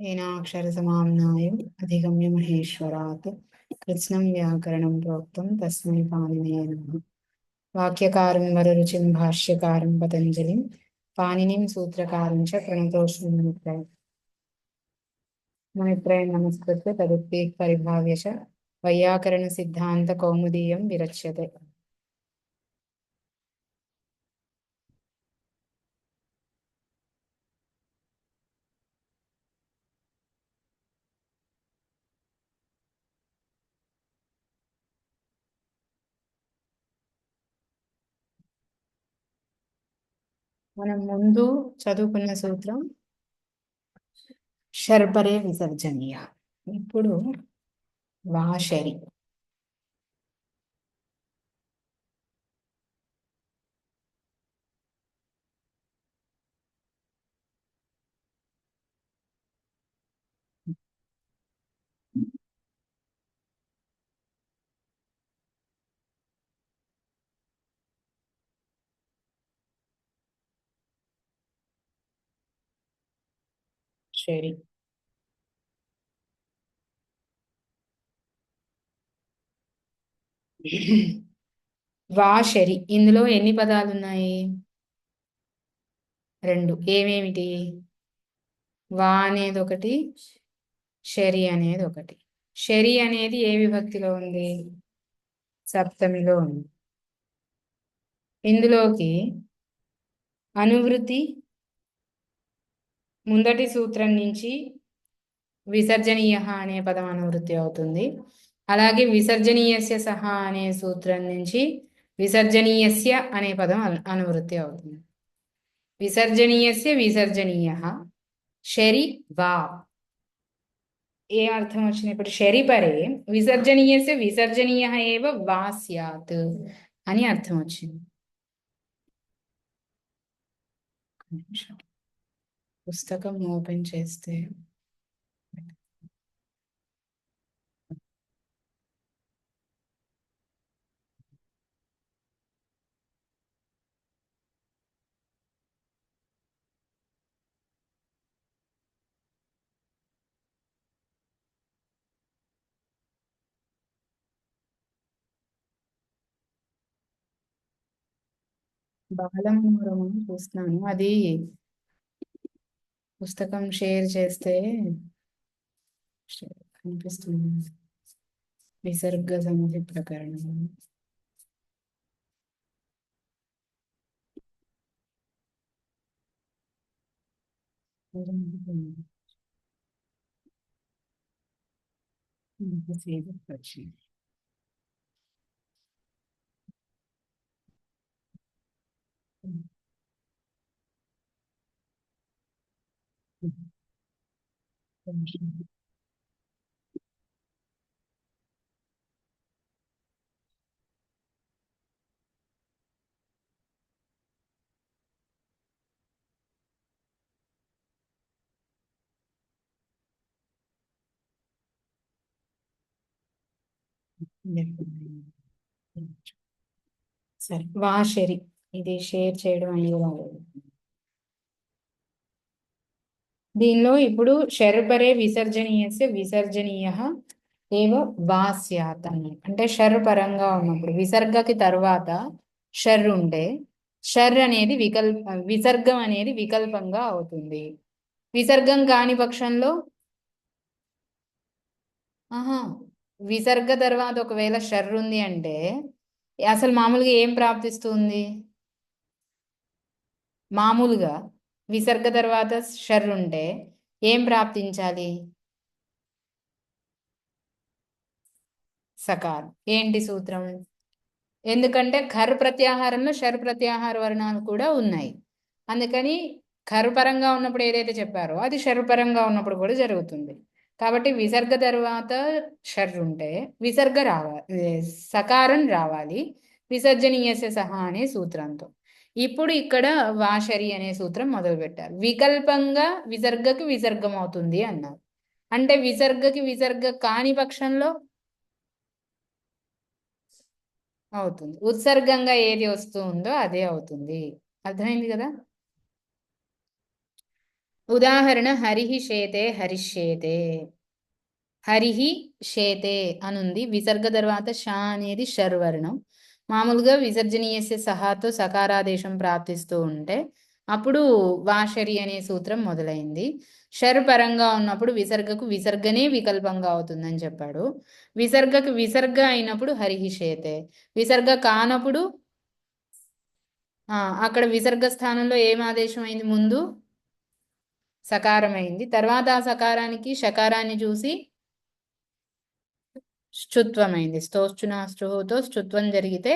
येनाक्षरसमाम्नायम् अधिगम्य महेश्वरात् कृत्स्नं व्याकरणं प्रोक्तं तस्मै पाणिनये नमः। वाक्यकारं वररुचिं भाष्यकारं पतञ्जलिं पाणिनिं सूत्रकारं च प्रणतोऽस्मि मुनित्रयम्। मुनित्रयं नमस्कृत्य तदुक्तीः परिभाव्य च वैयाकरणसिद्धान्तकौमुदीयं विरच्यते। మనం ముందు చదువుకున్న సూత్రం శర్బరే విసర్జనీయ. ఇప్పుడు వాషరి. శరి వాషరి ఇందులో ఎన్ని పదాలు ఉన్నాయి? రెండు. ఏమేమిటి? వా అనేది ఒకటి, షరి అనేది ఒకటి. షరి అనేది ఏ విభక్తిలో ఉంది? సప్తమిలో ఉంది. ఇందులోకి అనువృత్తి ముందటి సూత్రం నుంచి విసర్జనీయ అనే పదం అనువృత్తి అవుతుంది. అలాగే విసర్జనీయస్య సహా అనే సూత్రం నుంచి విసర్జనీయస్య అనే పదం అనువృత్తి అవుతుంది. విసర్జనీయస్య విసర్జనీయ షరి వా. ఏ అర్థం వచ్చింది? ఇప్పుడు షరి పరే విసర్జనీయస్య విసర్జనీయ ఏవ వా స్యాత్ అని అర్థం వచ్చింది. పుస్తకం ఓపెన్ చేస్తే బాలమనోరమ చూస్తున్నాను. అది పుస్తకం షేర్ చేస్తే కనిపిస్తుంది. విసర్గ సమితి ప్రకరణం. వచ్చింది. సరే, వాషరి ఇది షేర్ చేయడం అనేది రాలేదు. దీనిలో ఇప్పుడు షర్బరే విసర్జనీయస్య విసర్జనీయ ఏవ వా స్యాత్ అని. అంటే షర్ పరంగా ఉన్నప్పుడు విసర్గకి తర్వాత షర్ ఉంటే షర్ అనేది విసర్గం అనేది వికల్పంగా అవుతుంది. విసర్గం కాని పక్షంలో ఆహా విసర్గ తర్వాత ఒకవేళ షర్ ఉంది అంటే అసలు మామూలుగా ఏం ప్రాప్తిస్తుంది? మామూలుగా విసర్గ తర్వాత షర్ ఉంటే ఏం ప్రాప్తించాలి? సకారం. ఏంటి సూత్రం? ఎందుకంటే ఖర్ ప్రత్యాహారంలో షర్ ప్రత్యాహార వర్ణాలు కూడా ఉన్నాయి. అందుకని ఖర్ పరంగా ఉన్నప్పుడు ఏదైతే చెప్పారో అది షర్ పరంగా ఉన్నప్పుడు కూడా జరుగుతుంది. కాబట్టి విసర్గ తర్వాత షర్ ఉంటే విసర్గ రావాలి, సకారం రావాలి విసర్జనీయస్య సహా అనే సూత్రంతో. ఇప్పుడు ఇక్కడ వాషరి అనే సూత్రం మొదలు పెట్టారు. వికల్పంగా విసర్గకి విసర్గం అవుతుంది అన్నారు. అంటే విసర్గకి విసర్గ కాని పక్షంలో అవుతుంది. ఉత్సర్గంగా ఏది వస్తూ ఉందో అదే అవుతుంది. అర్థమైంది కదా? ఉదాహరణ హరిహి శేతే హరిష్యేతే. హరిహి శేతే అనుంది. విసర్గ తర్వాత షా అనేది షర్వర్ణం. మామూలుగా విసర్జనీయస్య సహాతో సకారాదేశం ప్రాప్తిస్తూ ఉంటే అప్పుడు వాషరి అనే సూత్రం మొదలైంది. షర్ పరంగా ఉన్నప్పుడు విసర్గకు విసర్గనే వికల్పంగా అవుతుందని చెప్పాడు. విసర్గకు విసర్గ అయినప్పుడు హరిహి శేతే. విసర్గ కానప్పుడు అక్కడ విసర్గ స్థానంలో ఏం ఆదేశం అయింది? ముందు సకారం అయింది. తర్వాత ఆ సకారానికి షకారాన్ని చూసి శ్చుత్వమైంది. స్తోశ్చునాశ్రుతో శ్చుత్వం జరిగితే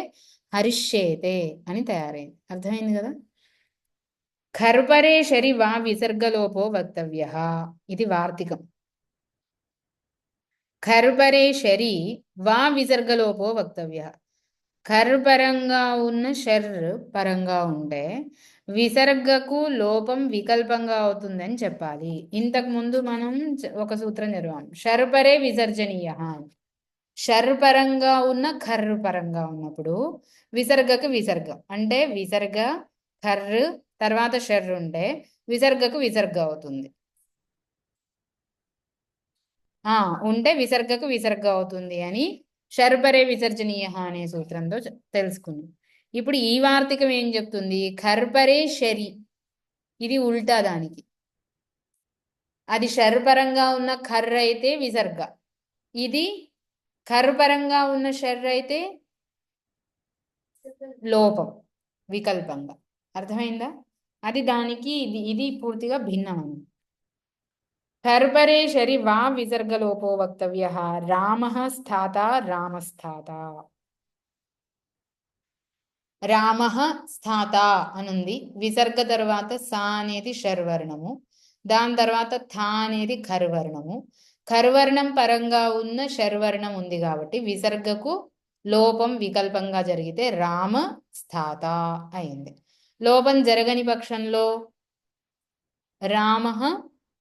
హరిష్యేతే అని తయారైంది. అర్థమైంది కదా? ఖర్పరే శరి వా విసర్గలోపో వక్తవ్య. ఇది వార్తికం. ఖర్పరే శరి వా విసర్గలోపో వక్తవ్య. ఖర్ పరంగా ఉన్న షర్ పరంగా ఉంటే విసర్గకు లోపం వికల్పంగా అవుతుందని చెప్పాలి. ఇంతకు ముందు మనం ఒక సూత్రం చదివాం. షర్పరే విసర్జనీయ. షర్ పరంగా ఉన్న ఖర్ పరంగా ఉన్నప్పుడు విసర్గకు విసర్గ అంటే విసర్గ ఖర్ తర్వాత షర్ ఉంటే విసర్గకు విసర్గ అవుతుంది. ఉంటే విసర్గకు విసర్గ అవుతుంది అని షర్పరే విసర్జనీయ అనే సూత్రంతో తెలుసుకున్నాం. ఇప్పుడు ఈ వార్తికం ఏం చెప్తుంది? ఖర్పరే షరి. ఇది ఉల్టా దానికి. అది షర్ పరంగా ఉన్న ఖర్ అయితే విసర్గ. ఇది ఖర్ పరంగా ఉన్న షర్ అయితే లోపం వికల్పంగా. అర్థమైందా? అది దానికి ఇది పూర్తిగా భిన్నం. ఖర్పరే శరి వా విసర్గలోపో వక్తవ్య. రామః స్థాత రామస్థాత. రామః స్థాత అనుంది. విసర్గ తర్వాత సా అనేది షర్వర్ణము. దాని తర్వాత థా అనేది ఖర్వర్ణము. ఖర్వర్ణం పరంగా ఉన్న షర్వర్ణం ఉంది కాబట్టి విసర్గకు లోపం వికల్పంగా జరిగితే రామ స్థాత అయింది. లోపం జరగని పక్షంలో రామః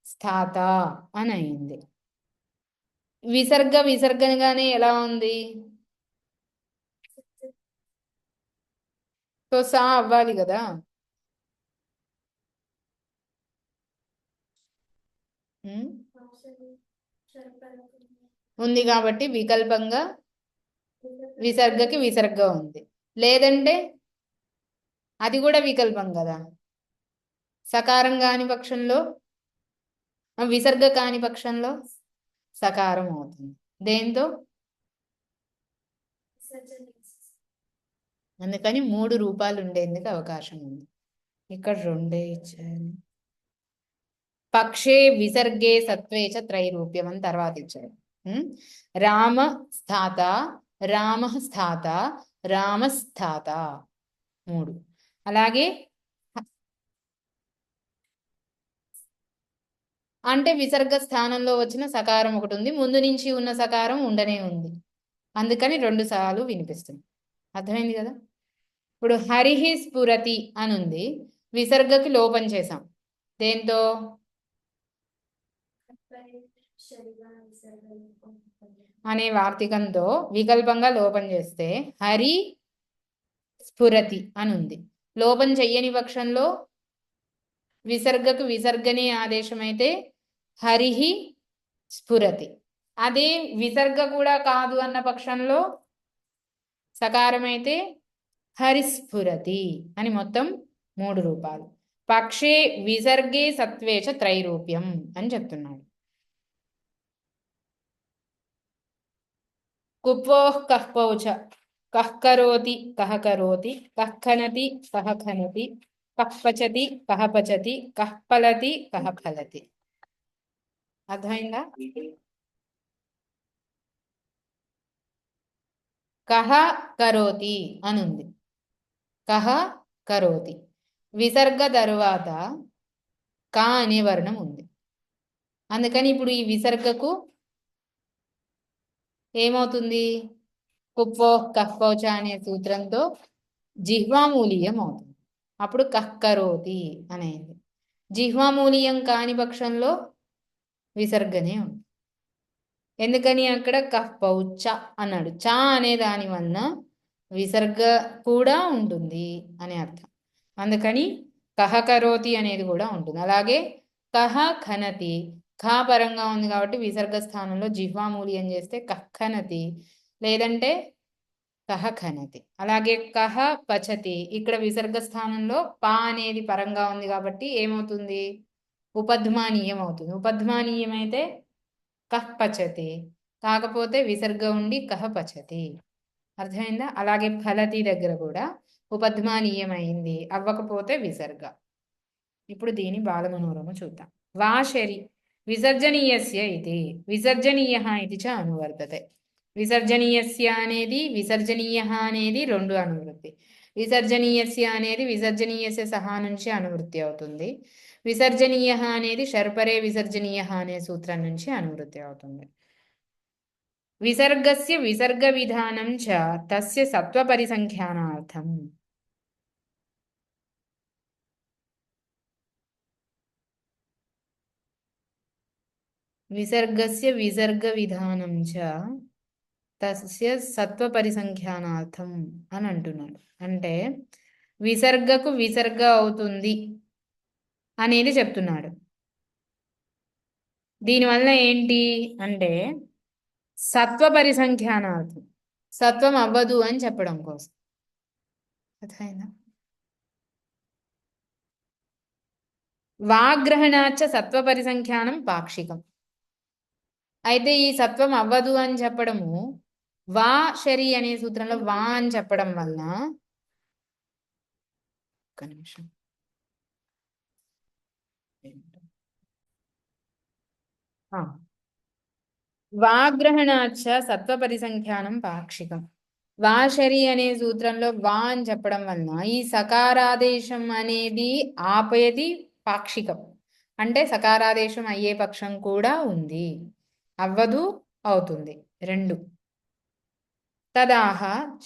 స్థాత అని అయింది. విసర్గ విసర్గనగానే ఎలా ఉంది? సో సా అవ్వాలి కదా. ఉంది కాబట్టి వికల్పంగా విసర్గకి విసర్గ ఉంది. లేదంటే అది కూడా వికల్పం కదా. సకారం కాని పక్షంలో విసర్గ కాని పక్షంలో సకారం అవుతుంది. దేంతో? అందుకని 3 రూపాలు ఉండేందుకు అవకాశం ఉంది. ఇక్కడ 2 ఇచ్చారు. పక్షే విసర్గే సత్వే చ త్రైరూప్యం అని తర్వాత ఇచ్చారు. రామ స్థాత, రామ స్థాత, రామస్థాత 3. అలాగే అంటే విసర్గ స్థానంలో వచ్చిన సకారం ఒకటి ఉంది, ముందు నుంచి ఉన్న సకారం ఉండనే ఉంది. అందుకని 2 సార్లు వినిపిస్తుంది. అర్థమైంది కదా? ఇప్పుడు హరిహి స్ఫురతి అనుంది. విసర్గకి లోపం చేసాం. దేంతో? అనే వార్తికంతో వికల్పంగా లోపం చేస్తే హరి స్ఫురతి అనుంది. లోపం చెయ్యని పక్షంలో విసర్గకు విసర్గనే ఆదేశమైతే హరిహి స్ఫురతి. అదే విసర్గ కూడా కాదు అన్న పక్షంలో సకారమైతే హరిస్ఫురతి అని మొత్తం 3 రూపాలు. పక్షే విసర్గే సత్వేచ త్రైరూప్యం అని చెప్తున్నాడు. కుప్వోః కః పౌచ కః కరోతి కః కరోతి కః ఖనతి కః ఖనతి కః పచతి కః పచతి కః ఫలతి కః ఫలతి. అర్థమైందా? కః కరోతి అనుంది. కః కరోతి విసర్గ తరువాత కా అనే వర్ణం ఉంది. అందుకని ఇప్పుడు ఈ విసర్గకు ఏమవుతుంది? కుప్వోః కః పౌచ అనే సూత్రంతో జిహ్వామూలీయం అవుతుంది. అప్పుడు కః కరోతి అనేది. జిహ్వామూలీయం కాని పక్షంలో విసర్గనే ఉంది. ఎందుకని అక్కడ కః పౌచ అన్నాడు. చ అనే దాని వలన విసర్గ కూడా ఉంటుంది అని అర్థం. అందుకని కః కరోతి అనేది కూడా ఉంటుంది. అలాగే కహ ఖనతి, ఖా పరంగా ఉంది కాబట్టి విసర్గ స్థానంలో జిహ్వామూల్యం చేస్తే కహ్ ఖనతి, లేదంటే కహ ఖనతి. అలాగే కహ పచతి, ఇక్కడ విసర్గ స్థానంలో పా అనేది పరంగా ఉంది కాబట్టి ఏమవుతుంది? ఉపధ్మానీయం అవుతుంది. ఉపధ్మానీయం అయితే కహ్ పచతి, కాకపోతే విసర్గ ఉండి కహ పచతి. అర్థమైందా? అలాగే ఫలతి దగ్గర కూడా ఉపధ్మానీయం అయింది, అవ్వకపోతే విసర్గ. ఇప్పుడు దీని బాలమనోరమ చూద్దాం. వాశరి విసర్జనీయస్య ఇది, విసర్జనీయ ఇది చ అనువర్తతే. విసర్జనీయస్య అనేది విసర్జనీయ అనేది రెండు అనువృత్తి. విసర్జనీయస్య అనేది విసర్జనీయస్య సహా నుంచి అనువృత్తి అవుతుంది. విసర్జనీయ అనేది షర్పరే విసర్జనీయ అనే సూత్రం నుంచి అనువృత్తి అవుతుంది. విసర్గస్య విసర్గ విధానం చ తస్య సత్వపరిసంఖ్యానార్థం. విసర్గస్య విసర్గ విధానం చ తస్య సత్వపరిసంఖ్యానార్థం అని అంటున్నాడు. అంటే విసర్గకు విసర్గ అవుతుంది అనేది చెప్తున్నాడు. దీనివల్ల ఏంటి అంటే సత్వ పరిసంఖ్యానార్థం, సత్వం అవ్వదు అని చెప్పడం కోసం. అర్థమైందా? వాగ్రహణాచ సత్వ పరిసంఖ్యానం పాక్షికం. అయితే ఈ సత్వం అవ్వదు అని చెప్పడము వా శరి అనే సూత్రంలో వా అని చెప్పడం వలన, ఒక్క నిమిషం, వాగ్రహణాచ సత్వ పరిసంఖ్యానం పాక్షికం. వాశరి అనే సూత్రంలో వా అని చెప్పడం వలన ఈ సకారాదేశం అనేది ఆపేది పాక్షికం. అంటే సకారాదేశం అయ్యే పక్షం కూడా ఉంది, అవ్వదు అవుతుంది రెండు. తదాహ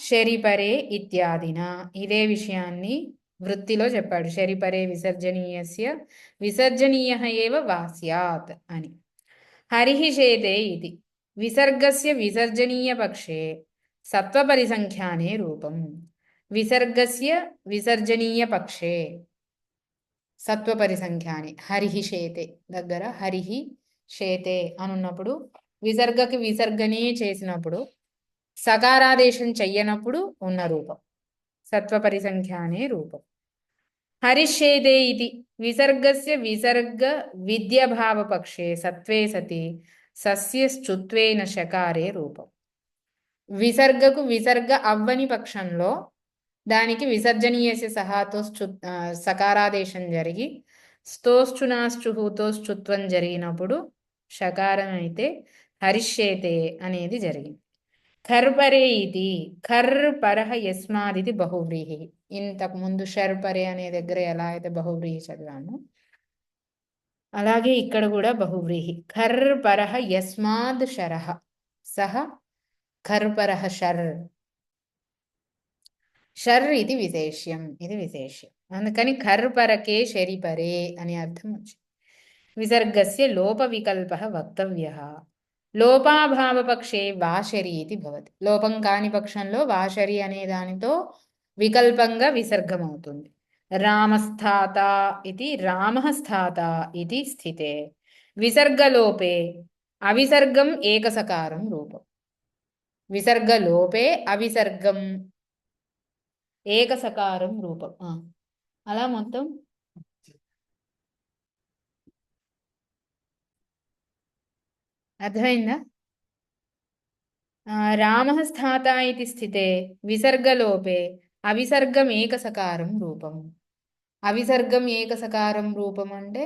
శరిపరే ఇత్యాదిన, ఇదే విషయాన్ని వృత్తిలో చెప్పాడు. శరిపరే విసర్జనీయస్య విసర్జనీయ ఏవ వాస్యాత్ అని. హరిహి చేతే ఇది విసర్గస్య విసర్జనీయ పక్షే సత్వపరిసంఖ్యానే రూపం. విసర్గస్య విసర్జనీయ పక్షే సత్వపరిసంఖ్యానే హరిహి చేతే దగ్గర హరిహి చేతే అనున్నప్పుడు విసర్గకి విసర్గనే చేసినప్పుడు సకారాదేశం చెయ్యనప్పుడు ఉన్న రూపం సత్వపరిసంఖ్యానే రూపం. హరిష్యేదే ఇది విసర్గస్య విసర్గ విద్యభావ పక్షే సత్వే సతి సస్యశ్చుత్వేన శకారే రూపం. విసర్గకు విసర్గ అవ్వని పక్షంలో దానికి విసర్జనీయస్య సహాతో సకారాదేశం జరిగి స్తోశ్చునాశ్చుహుతోశ్చుత్వం జరిగినప్పుడు షకారం అయితే హరిష్యేతే అనేది జరిగింది. ఖర్పరే ఇది ఖర్ పరహ యస్మాదిది బహువ్రీహి. ఇంతకు ముందు షర్పరే అనే దగ్గర ఎలా అయితే బహువ్రీహి చదివాము అలాగే ఇక్కడ కూడా బహువ్రీహి. ఖర్ పరహ యస్మాద్ శరహ సహ ఖర్ పరహ షర్. షర్ ఇది విశేష్యం, ఇది విశేష్యం, అందుకని ఖర్ పరకే శరిపరే అని అర్థం వచ్చింది. విసర్గస్య లోప వికల్ప వక్తవ్య. లోపాభావపక్షే వాశరి ఇది భవతి. లోపం కాని పక్షంలో వాశరి అనే దానితో వికల్పంగా విసర్గం అవుతుంది. రామస్థాత ఇది రామః స్థాత ఇది స్థితే విసర్గలోపే అవిసర్గం ఏకసకారం రూపం. విసర్గలోపే అవిసర్గం ఏకసకారం రూపం. అలా మొత్తం అర్థమైందా? రామః స్థాత ఇది స్థితే విసర్గలోపే అవిసర్గం ఏకసకారం రూపం. అవిసర్గం ఏకసకారం రూపం అంటే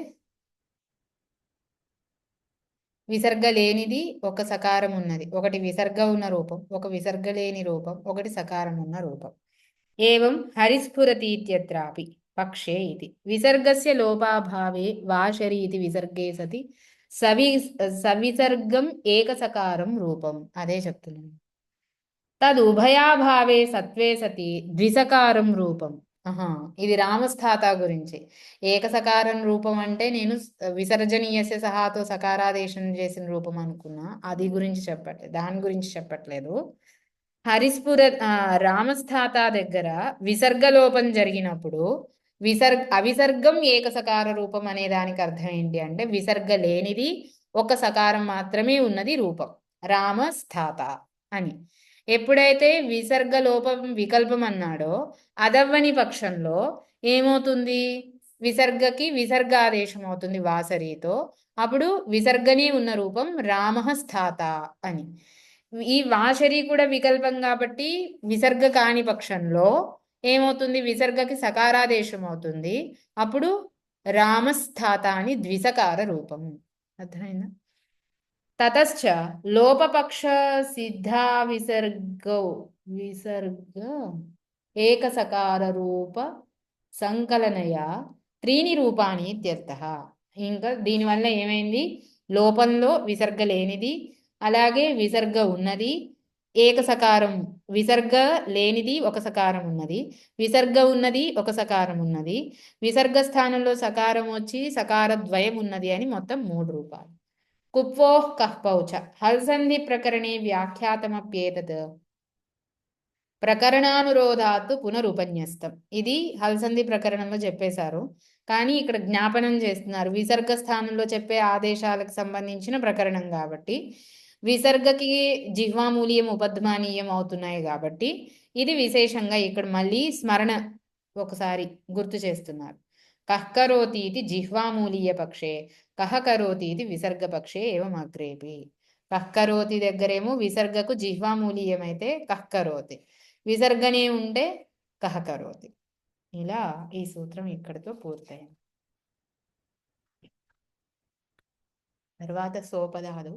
విసర్గ లేనిది ఒక సకారం ఉన్నది, ఒకటి విసర్గ ఉన్న రూపం, ఒక విసర్గ లేని రూపం, ఒకటి సకారం ఉన్న రూపం. ఏవం హరిస్ఫురతీత్యత్రాపి పక్షే ఇది విసర్గస్య లోపాభావే వాశరి ఇది విసర్గే సతి సవిసర్గం ఏకసకారం రూపం. అదే చెప్తున్నాను. తదుభయాభావే సత్వే సతి ద్విసకారం రూపం. ఇది రామస్థాత గురించి. ఏకసకారం రూపం అంటే నేను విసర్జనీయస్య సహాతో సకారాదేశం చేసిన రూపం అనుకున్నా, అది గురించి చెప్పట్లేదు, దాని గురించి చెప్పట్లేదు. హరిస్ఫుర రామస్థాత దగ్గర విసర్గలోపం జరిగినప్పుడు అవిసర్గం ఏకసకార రూపం అనే దానికి అర్థం ఏంటి అంటే విసర్గ లేనిది ఒక సకారం మాత్రమే ఉన్నది రూపం. రామస్థాత అని. ఎప్పుడైతే విసర్గ లోపం వికల్పం అన్నాడో అదవ్వని పక్షంలో ఏమవుతుంది? విసర్గకి విసర్గ ఆదేశం అవుతుంది వాసరితో. అప్పుడు విసర్గనే ఉన్న రూపం రామః స్థాత అని. ఈ వాసరి కూడా వికల్పం కాబట్టి విసర్గ కాని పక్షంలో ఏమవుతుంది? విసర్గకి సకారాదేశం అవుతుంది. అప్పుడు రామస్థాత అని ద్విసకార రూపం. అర్థమైందా? తతశ్చ లోపపక్ష సిద్ధా విసర్గ ఏకసకార రూప సంకలనయ త్రీని రూపాణి ఇత్యర్థ. ఇంకా దీనివల్ల ఏమైంది? లోపంలో విసర్గ లేనిది, అలాగే విసర్గ ఉన్నది, ఏకసకారం విసర్గ లేనిది ఒక సకారం ఉన్నది, విసర్గ ఉన్నది ఒక సకారం ఉన్నది, విసర్గ స్థానంలో సకారం వచ్చి సకార ద్వయం ఉన్నది అని మొత్తం 3 రూపాలు. కుప్వోః కః పౌచ హల్సంధి ప్రకరణే వ్యాఖ్యాతమప్యేతత్ ప్రకరణానురోధాత్ పునరుపన్యస్తం. ఇది హల్సంధి ప్రకరణంలో చెప్పేశారు, కానీ ఇక్కడ జ్ఞాపనం చేస్తున్నారు. విసర్గ స్థానంలో చెప్పే ఆదేశాలకు సంబంధించిన ప్రకరణం కాబట్టి విసర్గకి జిహ్వామూలీయం ఉపధ్మానీయం అవుతున్నాయి కాబట్టి ఇది విశేషంగా ఇక్కడ మళ్ళీ స్మరణ ఒకసారి గుర్తు చేస్తున్నారు. కః కరోతి ఇది జిహ్వామూలీయ పక్షే, కహ కరోతి ఇది విసర్గ పక్షే ఏవం అగ్రేపి. కః కరోతి దగ్గరేమో విసర్గకు జిహ్వామూలీయం అయితే కః కరోతి, విసర్గనే ఉంటే కహ కరోతి. ఇలా ఈ సూత్రం ఇక్కడితో పూర్తయింది. తర్వాత సోపదాలు